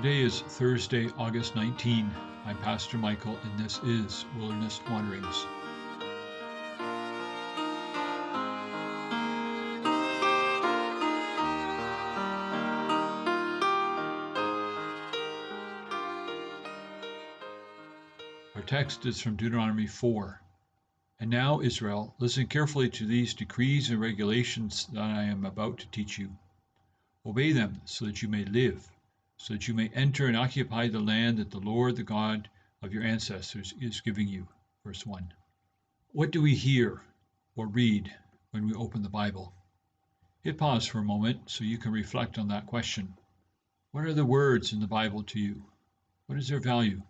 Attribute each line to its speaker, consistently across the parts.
Speaker 1: Today is Thursday, August 19. I'm Pastor Michael, and this is Wilderness Wanderings. Our text is from Deuteronomy 4. And now, Israel, listen carefully to these decrees and regulations that I am about to teach you. Obey them so that you may live, so that you may enter and occupy the land that the Lord, the God of your ancestors, is giving you. Verse 1. What do we hear or read when we open the Bible? Hit pause for a moment so you can reflect on that question. What are the words in the Bible to you? What is their value?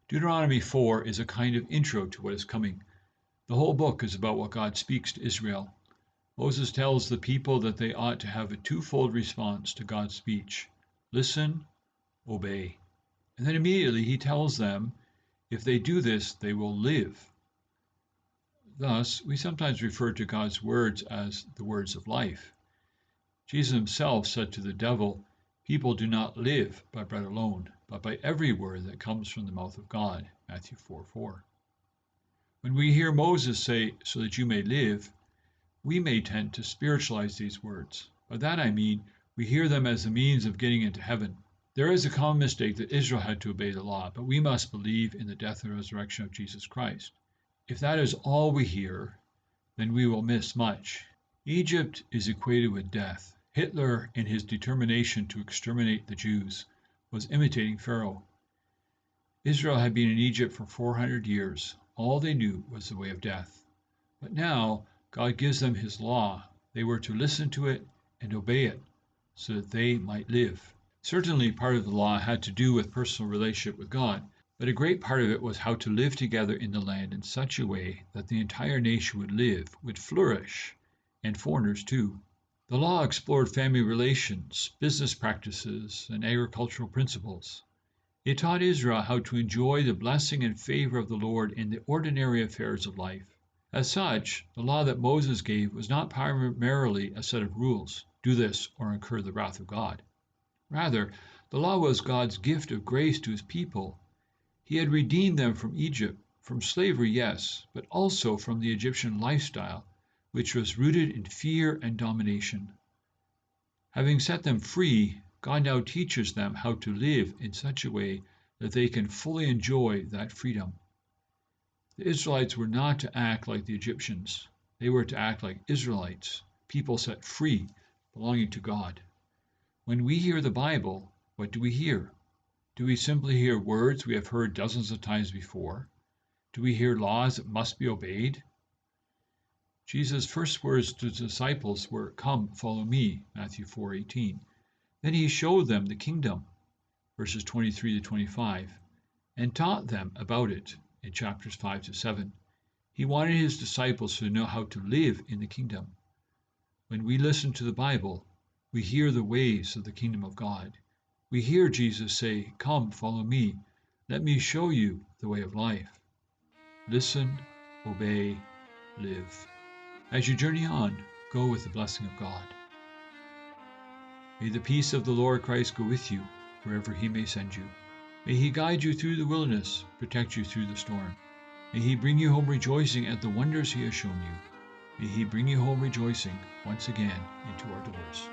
Speaker 1: Deuteronomy 4 is a kind of intro to what is coming. The whole book is about what God speaks to Israel. Moses tells the people that they ought to have a twofold response to God's speech. Listen, obey. And then immediately he tells them if they do this, they will live. Thus, we sometimes refer to God's words as the words of life. Jesus himself said to the devil, "People do not live by bread alone, but by every word that comes from the mouth of God." Matthew 4:4. When we hear Moses say, "so that you may live," we may tend to spiritualize these words. By that I mean, we hear them as a means of getting into heaven. There is a common mistake that Israel had to obey the law, but we must believe in the death and resurrection of Jesus Christ. If that is all we hear, then we will miss much. Egypt is equated with death. Hitler, in his determination to exterminate the Jews, was imitating Pharaoh. Israel had been in Egypt for 400 years. All they knew was the way of death. But now, God gives them his law. They were to listen to it and obey it so that they might live. Certainly part of the law had to do with personal relationship with God, but a great part of it was how to live together in the land in such a way that the entire nation would live, would flourish, and foreigners too. The law explored family relations, business practices, and agricultural principles. It taught Israel how to enjoy the blessing and favor of the Lord in the ordinary affairs of life. As such, the law that Moses gave was not primarily a set of rules, do this or incur the wrath of God. Rather, the law was God's gift of grace to his people. He had redeemed them from Egypt, from slavery, yes, but also from the Egyptian lifestyle, which was rooted in fear and domination. Having set them free, God now teaches them how to live in such a way that they can fully enjoy that freedom. The Israelites were not to act like the Egyptians. They were to act like Israelites, people set free, belonging to God. When we hear the Bible, what do we hear? Do we simply hear words we have heard dozens of times before? Do we hear laws that must be obeyed? Jesus' first words to the disciples were, "Come, follow me," Matthew 4:18. Then he showed them the kingdom, verses 23 to 25, and taught them about it in chapters 5 to 7. He wanted his disciples to know how to live in the kingdom. When we listen to the Bible, we hear the ways of the kingdom of God. We hear Jesus say, "Come, follow me. Let me show you the way of life." Listen, obey, live. As you journey on, go with the blessing of God. May the peace of the Lord Christ go with you wherever he may send you. May he guide you through the wilderness, protect you through the storm. May he bring you home rejoicing at the wonders he has shown you. May he bring you home rejoicing once again into our doors.